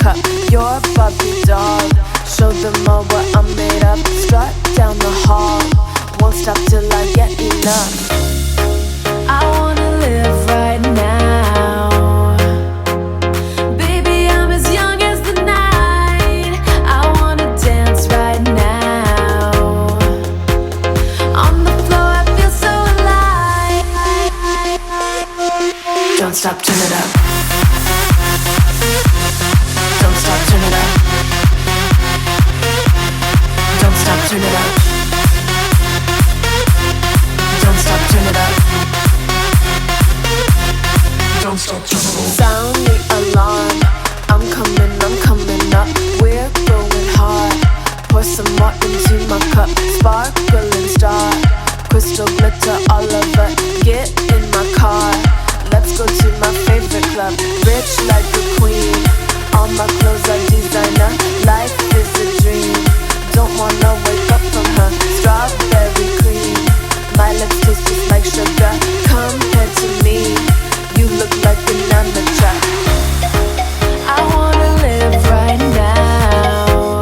cup. You're a Barbie doll. Show them all what I'm made of. Strut down the hall. Won't stop till I get enough. I wanna live right now. Baby, I'm as young as the night. I wanna dance right now. On the floor, I feel so alive. Don't stop, turn it up. Don't stop, turn it up. Don't stop, turn it up. Don't stop, turn it up. Don't stop, turn it up. Sound the alarm. I'm coming up. We're going hard. Pour some more into my cup. Sparkling star. Crystal glitter all over. Get in my car. Let's go to my favorite club. Rich like a queen. All my clothes are designer. Life is a dream. Don't wanna wake up from her. Strawberry cream. My lips taste just like sugar. Compared to me, you look like an amateur. I wanna live right now.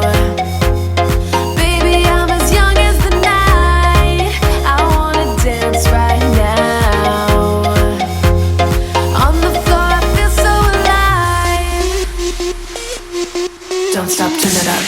Baby, I'm as young as the night. I wanna dance right now. On the floor, I feel so alive. Don't stop, turn it up.